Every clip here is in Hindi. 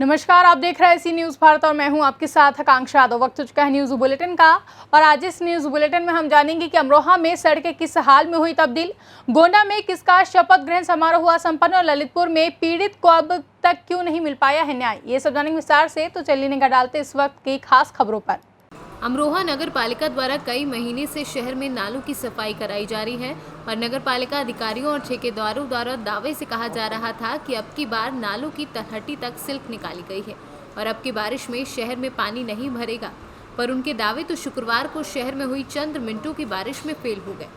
नमस्कार, आप देख रहे हैं सी न्यूज़ भारत और मैं हूं आपके साथ आकांक्षा यादव। वक्त हो चुका है न्यूज़ बुलेटिन का और आज इस न्यूज़ बुलेटिन में हम जानेंगे कि अमरोहा में सड़कें किस हाल में हुई तब्दील, गोंडा में किसका शपथ ग्रहण समारोह हुआ संपन्न और ललितपुर में पीड़ित को अब तक क्यों नहीं मिल पाया है न्याय। ये सब जानेंगे विस्तार से, तो चलिए निगाह डालते इस वक्त की खास खबरों पर। अमरोहा नगर पालिका द्वारा कई महीने से शहर में नालों की सफाई कराई जा रही है और नगर पालिका अधिकारियों और ठेकेदारों द्वारा दावे से कहा जा रहा था कि अब की बार नालों की तलहटी तक सिल्क निकाली गई है और अब की बारिश में शहर में पानी नहीं भरेगा, पर उनके दावे तो शुक्रवार को शहर में हुई चंद मिनटों की बारिश में फेल हो गए।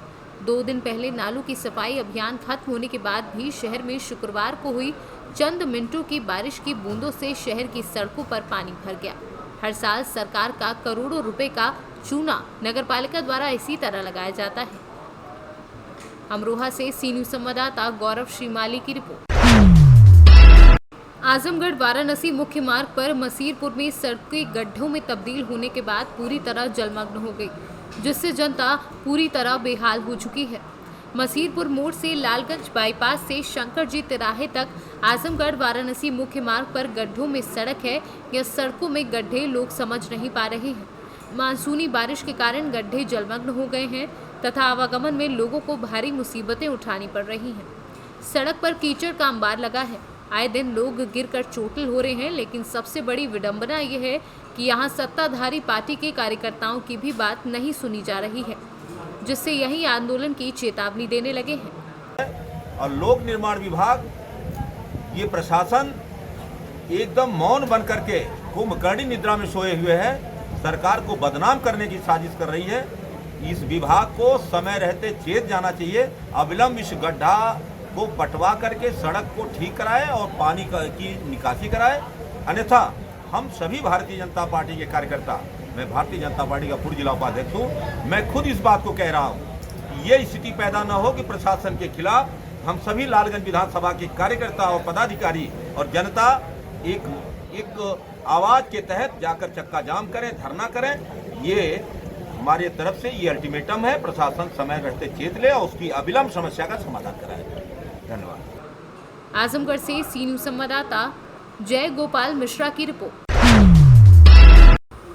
2 दिन पहले नालों की सफाई अभियान खत्म होने के बाद भी शहर में शुक्रवार को हुई चंद मिनटों की बारिश की बूंदों से शहर की सड़कों पर पानी भर गया। हर साल सरकार का करोड़ों रुपए का चूना नगर पालिका द्वारा इसी तरह लगाया जाता है। अमरोहा से सी न्यूज़ संवाददाता गौरव श्रीमाली की रिपोर्ट। आजमगढ़ वाराणसी मुख्य मार्ग पर मसीरपुर में सड़कें गड्ढों में तब्दील होने के बाद पूरी तरह जलमग्न हो गई, जिससे जनता पूरी तरह बेहाल हो चुकी है। मसीरपुर मोड़ से लालगंज बाईपास से शंकर जी तिराहे तक आजमगढ़ वाराणसी मुख्य मार्ग पर गड्ढों में सड़क है या सड़कों में गड्ढे लोग समझ नहीं पा रहे हैं। मानसूनी बारिश के कारण गड्ढे जलमग्न हो गए हैं तथा आवागमन में लोगों को भारी मुसीबतें उठानी पड़ रही हैं। सड़क पर कीचड़ का अंबार लगा है, आए दिन लोग गिरकर चोटिल हो रहे हैं, लेकिन सबसे बड़ी विडंबना यह है कि यहाँ सत्ताधारी पार्टी के कार्यकर्ताओं की भी बात नहीं सुनी जा रही है, जिससे यही आंदोलन की चेतावनी देने लगे हैं। और लोक निर्माण विभाग, ये प्रशासन एकदम मौन बन करके कुंभकर्णी निद्रा में सोए हुए है। सरकार को बदनाम करने की साजिश कर रही है। इस विभाग को समय रहते चेत जाना चाहिए। अविलंब इस गड्ढा को पटवा करके सड़क को ठीक कराए और पानी की निकासी कराए, अन्यथा हम सभी भारतीय जनता पार्टी के कार्यकर्ता, मैं भारतीय जनता पार्टी का पूर्व जिला उपाध्यक्ष हूँ, मैं खुद इस बात को कह रहा हूँ, ये स्थिति पैदा न हो कि प्रशासन के खिलाफ हम सभी लालगंज विधानसभा के कार्यकर्ता और पदाधिकारी और जनता एक आवाज के तहत जाकर चक्का जाम करें, धरना करें। ये हमारी तरफ से ये अल्टीमेटम है, प्रशासन समय रहते चेत ले और उसकी अविलंब समस्या का समाधान कराए। धन्यवाद। आजमगढ़ से सी न्यूज़ संवाददाता जय गोपाल मिश्रा की रिपोर्ट।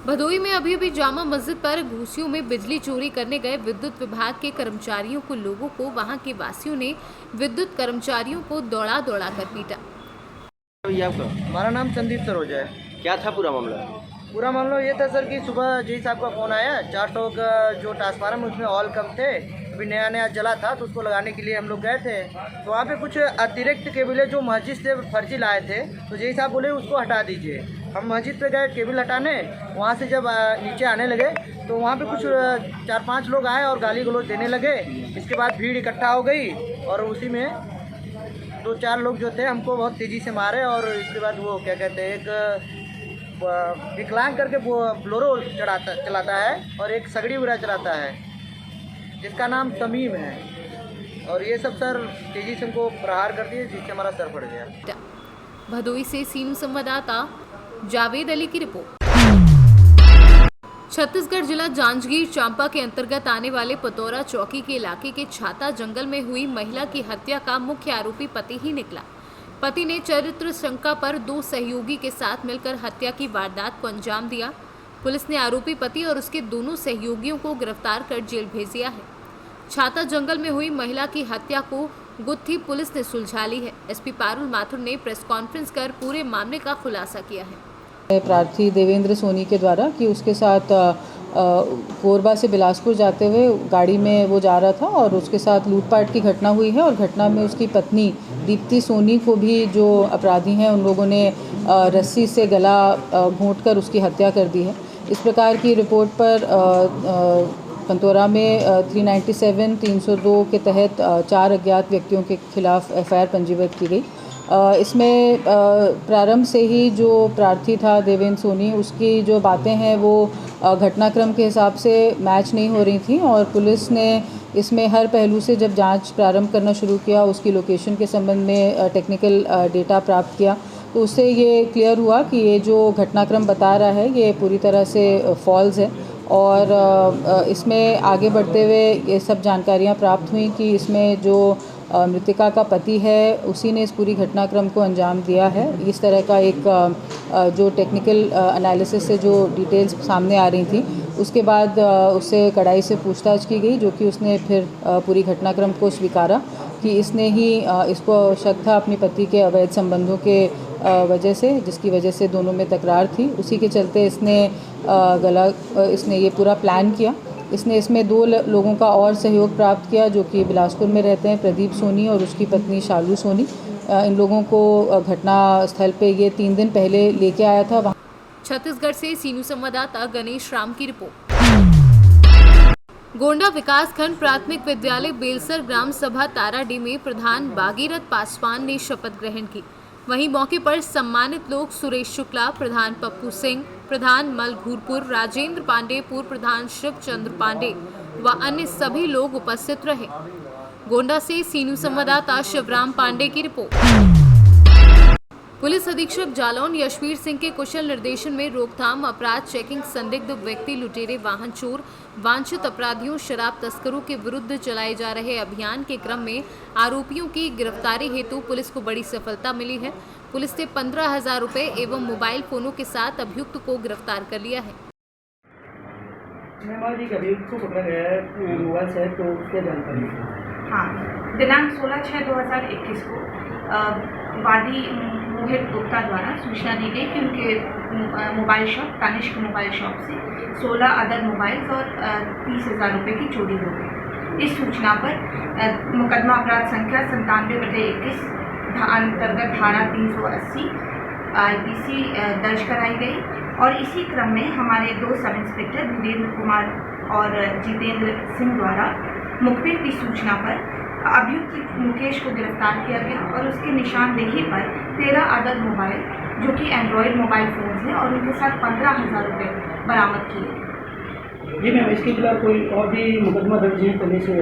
भदोई में अभी जामा मस्जिद पर घूसियों में बिजली चोरी करने गए विद्युत विभाग के कर्मचारियों को लोगों को वहां के वासियों ने विद्युत कर्मचारियों को दौड़ा कर पीटा। हमारा नाम संदीप सरोजा है। क्या था पूरा मामला? पूरा मामला ये था सर कि सुबह जी साहब का फ़ोन आया, 400 का जो ट्रांसफार्मर उसमें ऑयल कम थे, अभी नया जला था, तो उसको लगाने के लिए हम लोग गए थे। तो वहाँ पे कुछ अतिरिक्त केबलें जो मस्जिद से फर्जी लाए थे, तो जी साहब बोले उसको हटा दीजिए। हम मस्जिद पे गए केबल हटाने, वहाँ से जब नीचे आने लगे तो वहाँ पे कुछ 4-5 लोग आए और गाली गलौज देने लगे। इसके बाद भीड़ इकट्ठा हो गई और उसी में 2-4 लोग जो थे हमको बहुत तेज़ी से मारे और इसके बाद वो क्या कहते हैं, एक विकलांग करके वो ब्लोरो चलाता है और एक सगड़ी उड़ा चलाता है, जिसका नाम तमीम है, और ये सब सर तेजी से हमको प्रहार कर दिए, जिससे हमारा सर फट गया। भदोई से सीन संवाददाता जावेद अली की रिपोर्ट। छत्तीसगढ़ जिला जांजगीर चांपा के अंतर्गत आने वाले पतौरा चौकी के इलाके के छाता जंगल में हुई महिला की हत्या का मुख्य आरोपी पति ही निकला। पति ने चरित्र शंका पर 2 सहयोगी के साथ मिलकर हत्या की वारदात को अंजाम दिया। पुलिस ने आरोपी पति और उसके दोनों सहयोगियों को गिरफ्तार कर जेल भेज दिया है। छाता जंगल में हुई महिला की हत्या को गुत्थी पुलिस ने सुलझा ली है। एसपी पारुल माथुर ने प्रेस कॉन्फ्रेंस कर पूरे मामले का खुलासा किया है। प्रार्थी देवेंद्र सोनी के द्वारा कि उसके साथ कोरबा से बिलासपुर जाते हुए गाड़ी में वो जा रहा था और उसके साथ लूटपाट की घटना हुई है और घटना में उसकी पत्नी दीप्ति सोनी को भी जो अपराधी हैं उन लोगों ने रस्सी से गला घोंटकर उसकी हत्या कर दी है। इस प्रकार की रिपोर्ट पर पंतोरा में 397, 302 के तहत 4 अज्ञात व्यक्तियों के खिलाफ एफआईआर पंजीबद्ध की गई। इसमें प्रारंभ से ही जो प्रार्थी था देवेंद्र सोनी, उसकी जो बातें हैं वो घटनाक्रम के हिसाब से मैच नहीं हो रही थी और पुलिस ने इसमें हर पहलू से जब जांच प्रारंभ करना शुरू किया, उसकी लोकेशन के संबंध में टेक्निकल डेटा प्राप्त किया, तो उससे ये क्लियर हुआ कि ये जो घटनाक्रम बता रहा है ये पूरी तरह से फॉल्स है। और इसमें आगे बढ़ते हुए ये सब जानकारियाँ प्राप्त हुई कि इसमें जो मृतिका का पति है उसी ने इस पूरी घटनाक्रम को अंजाम दिया है। इस तरह का एक जो टेक्निकल एनालिसिस से जो डिटेल्स सामने आ रही थी, उसके बाद उससे कड़ाई से पूछताछ की गई, जो कि उसने फिर पूरी घटनाक्रम को स्वीकारा कि इसने ही इसको शक था अपनी पति के अवैध संबंधों के वजह से, जिसकी वजह से दोनों में तकरार थी। उसी के चलते इसने ये पूरा प्लान किया। इसने इसमें 2 लोगों का और सहयोग प्राप्त किया, जो कि बिलासपुर में रहते हैं, प्रदीप सोनी और उसकी पत्नी शालू सोनी। इन लोगों को घटना स्थल पे ये 3 दिन पहले लेके आया था। छत्तीसगढ़ से सीनू संवाददाता गणेश राम की रिपोर्ट। गोंडा विकासखंड प्राथमिक विद्यालय बेलसर ग्राम सभा ताराडीह में प्रधान भागीरथ पासवान ने शपथ ग्रहण की। वहीं मौके पर सम्मानित लोग सुरेश शुक्ला, प्रधान पप्पू सिंह, प्रधान मलघूरपुर राजेंद्र पांडे, पूर्व प्रधान शिवचंद्र पांडे व अन्य सभी लोग उपस्थित रहे। गोंडा से सीनू संवाददाता शिवराम पांडे की रिपोर्ट। पुलिस अधीक्षक जालौन यशवीर सिंह के कुशल निर्देशन में रोकथाम, अपराध चेकिंग, संदिग्ध व्यक्ति, लुटेरे, वाहन चोर, वांछित अपराधियों, शराब तस्करों के विरुद्ध चलाए जा रहे अभियान के क्रम में आरोपियों की गिरफ्तारी हेतु पुलिस को बड़ी सफलता मिली है। पुलिस ने 15,000 रुपए एवं मोबाइल फोनों के साथ अभियुक्त को गिरफ्तार कर लिया है। अभियुक्त को पकड़ा गया है मोबाइल से, तो उसके जानकारी। हाँ, दिनांक 16/6/2021 को वादी मोहित गुप्ता द्वारा सूचना दी गई कि उनके mobile shop Tanishq mobile shop से 16 अदर मोबाइल्स और 30,000 रुपये की चोरी हो गई। इस सूचना पर मुकदमा अपराध संख्या 97/21 अंतर्गत धारा 380 IPC दर्ज कराई गई और इसी क्रम में हमारे 2 सब इंस्पेक्टर धीरेन्द्र कुमार और जितेंद्र सिंह द्वारा मुखबिर की सूचना पर अभियुक्त मुकेश को गिरफ्तार किया गया और उसके निशानदेही पर 13 अदर मोबाइल जो कि एंड्रॉयड मोबाइल फोन है और उनके साथ 15,000 रुपये बरामद किए। जी मैम, इसके खिलाफ कोई और भी मुकदमा दर्ज है पुलिस से?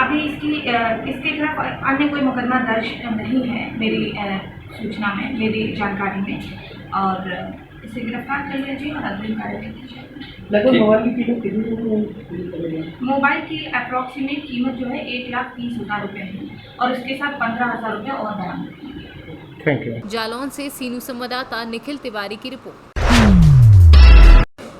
अभी इसके खिलाफ अन्य कोई मुकदमा दर्ज नहीं है मेरी सूचना में, मेरी जानकारी में, और इसे गिरफ्तार कर लिया जाए और अग्रिम कार्रवाई की जाए। लगभग मोबाइल की कीमत कितनी? मोबाइल की अप्रॉक्सीमेट कीमत जो है 1,30,000 रुपये है और उसके साथ 15,000 रुपये और बरामद किए। Thank you. जालौन से सीनू संवाददाता निखिल तिवारी की रिपोर्ट।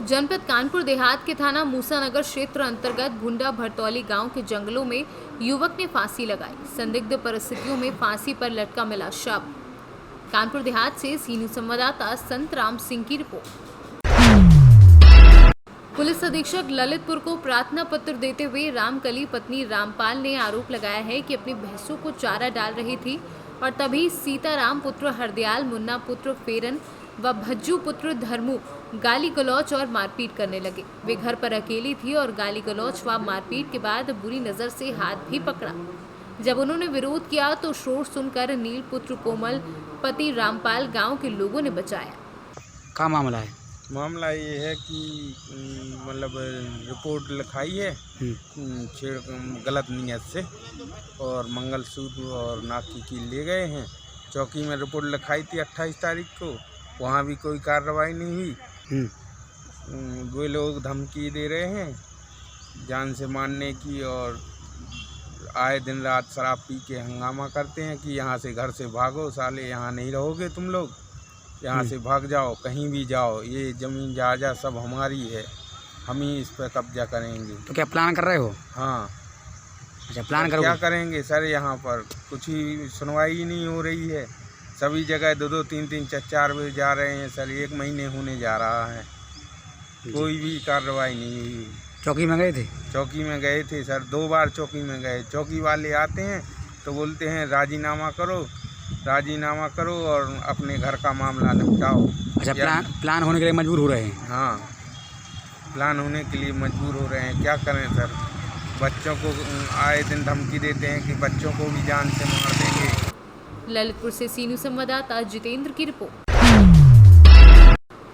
जनपद कानपुर देहात के थाना मूसानगर क्षेत्र अंतर्गत भुंडा भरतौली गांव के जंगलों में युवक ने फांसी लगाई। संदिग्ध परिस्थितियों में फांसी पर लटका मिला शव। कानपुर देहात से सीनू संवाददाता संत राम सिंह की रिपोर्ट। पुलिस अधीक्षक ललितपुर को प्रार्थना पत्र देते हुए रामकली पत्नी रामपाल ने आरोप लगाया है कि अपनी भैंसों को चारा डाल रही थी और तभी सीताराम पुत्र हरदयाल, मुन्ना पुत्र फेरन व भज्जू पुत्र धर्मू गाली गलौच और मारपीट करने लगे। वे घर पर अकेली थी और गाली गलौच व मारपीट के बाद बुरी नजर से हाथ भी पकड़ा। जब उन्होंने विरोध किया तो शोर सुनकर नील पुत्र कोमल पति रामपाल गांव के लोगों ने बचाया। क्या मामला है? मामला ये है कि मतलब रिपोर्ट लिखाई है गलत नीयत से और मंगलसूत्र और नाकी की ले गए हैं। चौकी में रिपोर्ट लिखाई थी 28 तारीख को, वहाँ भी कोई कार्रवाई नहीं हुई। वे लोग धमकी दे रहे हैं जान से मारने की और आए दिन रात शराब पी के हंगामा करते हैं कि यहाँ से घर से भागो साले, यहाँ नहीं रहोगे तुम लोग, यहाँ से भाग जाओ, कहीं भी जाओ, ये ज़मीन जायजा सब हमारी है, हम ही इस पर कब्जा करेंगे। तो क्या प्लान कर रहे हो? हाँ। अच्छा, प्लान तो क्या करेंगे सर, यहाँ पर कुछ ही सुनवाई ही नहीं हो रही है। सभी जगह 2-2, 3-3, 4-4 बजे जा रहे हैं सर, 1 महीने होने जा रहा है, कोई भी कार्रवाई नहीं हुई। चौकी में गए थे? चौकी में गए थे सर, 2 बार चौकी में गए। चौकी वाले आते हैं तो बोलते हैं राजीनामा करो और अपने घर का मामला निपटाओ। अच्छा, प्लान होने के लिए मजबूर हो रहे हैं? हाँ, प्लान होने के लिए मजबूर हो रहे हैं। क्या करें सर, बच्चों को आए दिन धमकी देते हैं कि बच्चों को भी जान से मार देंगे। ललितपुर से सीनू संवाददाता जितेंद्र की रिपोर्ट।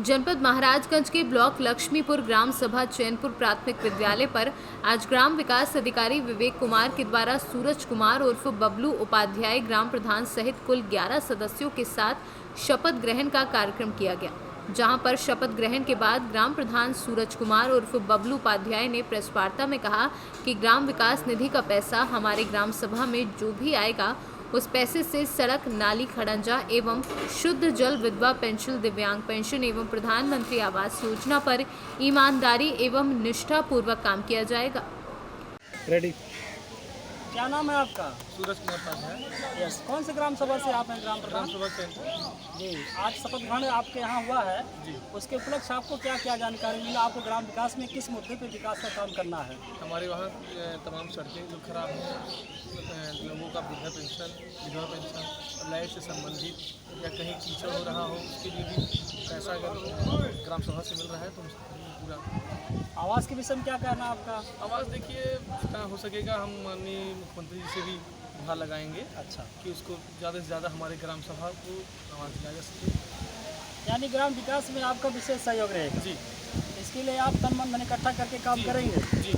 जनपद महाराजगंज के ब्लॉक लक्ष्मीपुर ग्राम सभा चैनपुर प्राथमिक विद्यालय पर आज ग्राम विकास अधिकारी विवेक कुमार के द्वारा सूरज कुमार उर्फ बबलू उपाध्याय ग्राम प्रधान सहित कुल 11 सदस्यों के साथ शपथ ग्रहण का कार्यक्रम किया गया, जहां पर शपथ ग्रहण के बाद ग्राम प्रधान सूरज कुमार उर्फ बबलू उपाध्याय ने प्रेस वार्ता में कहा कि ग्राम विकास निधि का पैसा हमारे ग्राम सभा में जो भी आएगा उस पैसे से सड़क, नाली, खड़ंजा एवं शुद्ध जल, विधवा पेंशन, दिव्यांग पेंशन एवं प्रधानमंत्री आवास योजना पर ईमानदारी एवं निष्ठा पूर्वक काम किया जाएगा। क्या नाम है आपका? सूरज कुमार पास यस। कौन से ग्राम सभा से आप हैं? ग्राम प्रधान जी। आज शपथ ग्रहण आपके यहाँ हुआ है जी, उसके उपलक्ष्य आपको क्या क्या जानकारी मिला? आपको ग्राम विकास में किस मुद्दे पे विकास का काम करना है? हमारे वहाँ तमाम सड़कें जो खराब हैं, लोगों का वृद्धा पेंशन, विधवा पेंशन, लाइट से संबंधित या कहीं कीचड़ हो रहा हो उसके लिए भी पैसा अगर ग्राम सभा से मिल रहा है तो पूरा। आवास के विषय में क्या कहना आपका? आवाज़ देखिए जितना हो सकेगा हम माननीय मुख्यमंत्री जी से भी गुहार लगाएंगे अच्छा, कि उसको ज़्यादा से ज़्यादा हमारे ग्राम सभा को आवाज़ दिया जा सके। यानी ग्राम विकास में आपका विशेष सहयोग रहेगा जी। इसके लिए आप तन मन धन इकट्ठा करके काम जी, करेंगे जी।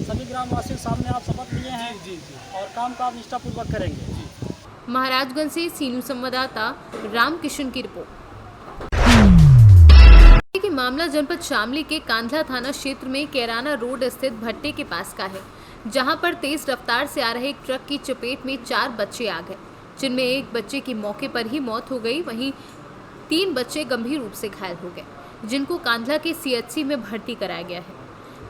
सभी ग्रामवासियों के सामने आप शपथ लिए हैं जी जी और काम को आप निष्ठापूर्वक करेंगे जी। महाराजगंज से सीनू संवाददाता रामकिशन की रिपोर्ट। कि मामला जनपद शामली के कांधला थाना क्षेत्र में कैराना रोड स्थित भट्टे के पास का है, जहां पर तेज रफ्तार से आ रहे एक ट्रक की चपेट में 4 बच्चे आ गए, जिनमें एक बच्चे की मौके पर ही मौत हो गई, वहीं 3 बच्चे गंभीर रूप से घायल हो गए, जिनको कांधला के सीएचसी में भर्ती कराया गया है।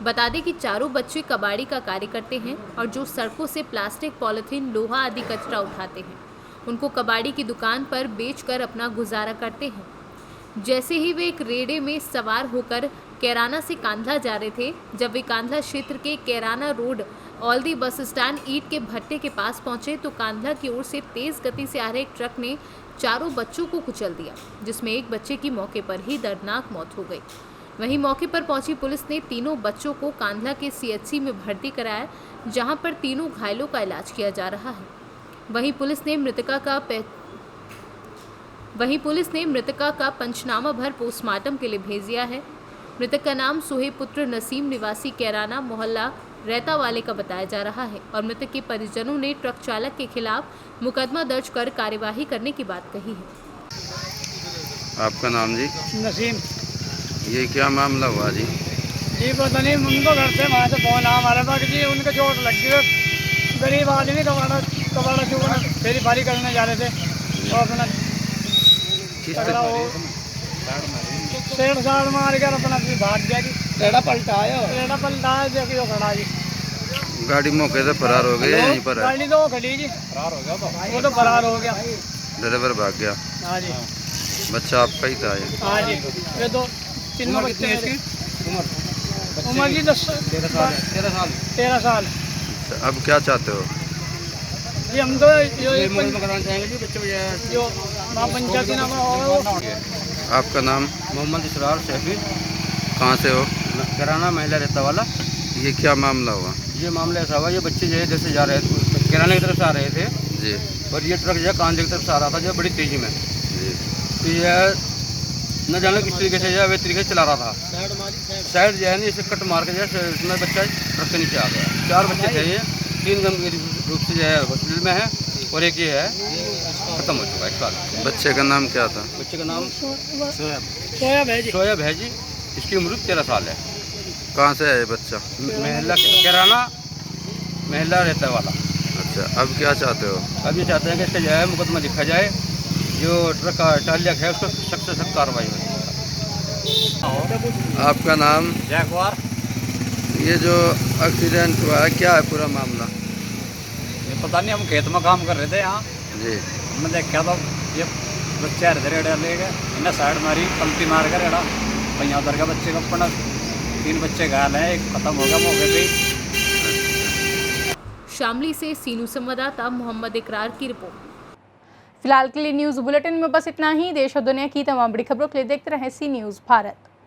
बता दें कि चारों बच्चे कबाड़ी का कार्य करते हैं और जो सड़कों से प्लास्टिक, पॉलिथीन, लोहा आदि कचरा उठाते हैं, उनको कबाड़ी की दुकान पर बेचकर अपना गुजारा करते हैं। जैसे ही वे एक रेड़े में सवार होकर कैराना से कांधला जा रहे थे, जब वे कांधला क्षेत्र के कैराना रोड औल्दी बस स्टैंड ईंट के भट्टे के पास पहुंचे तो कांधला की ओर से तेज गति से आ रहे एक ट्रक ने चारों बच्चों को कुचल दिया, जिसमें एक बच्चे की मौके पर ही दर्दनाक मौत हो गई। वहीं मौके पर पहुंची पुलिस ने तीनों बच्चों को कांधला के सीएचसी में भर्ती कराया, जहां पर तीनों घायलों का इलाज किया जा रहा है। वहीं पुलिस ने मृतका का पंचनामा भर पोस्टमार्टम के लिए भेज दिया है। मृतक का नाम सुहेब पुत्र नसीम निवासी कैराना मोहल्ला रहता वाले का बताया जा रहा है और मृतक के परिजनों ने ट्रक चालक के खिलाफ मुकदमा दर्ज कर कार्यवाही करने की बात कही है। आपका नाम जी? नसीम। ये क्या मामला हुआ जी? जी पता नहीं, उनको घर से वहाँ से फोन आया हमारे पास जी उनके चोट लग गई। गरीब आदमी कबाड़ा चूना फेरी फारी करने जा रहे थे और अपना सेठ साड़ मार कर अपना भाग गया जी। रेड़ा पलटाया देखियो खड़ा जी। गाड़ी मौके से फरार हो गई यहीं पर है? गाड़ी तो खड़ी जी, फरार हो गया वो तो फरार हो गया, ड्राइवर भाग गया। हाँ जी। बच्चा आपका ही था ये? हाँ जी, ये तो तीनों बच्चे हैं। उम्र जी 13 साल। अब क्या चाहते हो? जी हम तो जो वहाँ पंचायती नामा होगा वो। आपका नाम? मोहम्मद इसरार शैफी। कहाँ से हो? किराना महिला रहता वाला। ये क्या मामला हुआ? ये मामला ऐसा हुआ, ये बच्चे जो है इधर से जा रहे थे, किराने की तरफ से आ रहे थे जी, और ये ट्रक जो है कांधे की तरफ से आ रहा था जो बड़ी तेजी में। जी। तो यह न जाने किस तरीके से जो है वे तरीके से चला रहा था, साइड जो है ना इसे कट मार के जो है इसमें बच्चा ट्रक के नीचे आ गया। 4 बच्चे थे, ये 3 गंभीर रूप से जो है हॉस्पिटल में है और एक ये है खत्म हो चुका है 1 साल। बच्चे का नाम क्या था? बच्चे का नाम सोयाब है जी। इसकी उम्र 13 साल है। कहाँ से है ये बच्चा? महिला किराना महिला रहता वाला। अच्छा, अब क्या चाहते हो? अब ये चाहते हैं कि इसका जो है मुकदमा लिखा जाए, जो ट्रक का चालक है उसको सख्त से सख्त कार्रवाई हो। आपका नाम? जयकुमार। ये जो एक्सीडेंट हुआ है क्या है पूरा मामला? ये पता नहीं, हम खेत में काम कर रहे थे यहाँ जी, मैं देखा तो ये बच्चे हर रेड़ा ले गए, इन्हें साइड मारी, पलटी मार कर रेड़ा पहिया उधर का बच्चे का अपना 3 बच्चे घायल हैं, एक खत्म हो गया मौके पे। शामली से सीनू संवाददाता मोहम्मद इकरार की रिपोर्ट। फिलहाल के लिए न्यूज़ बुलेटिन में बस इतना ही। देश और दुनिया की तमाम बड़ी खबरों के लिए देखते रहें सी न्यूज़ भारत।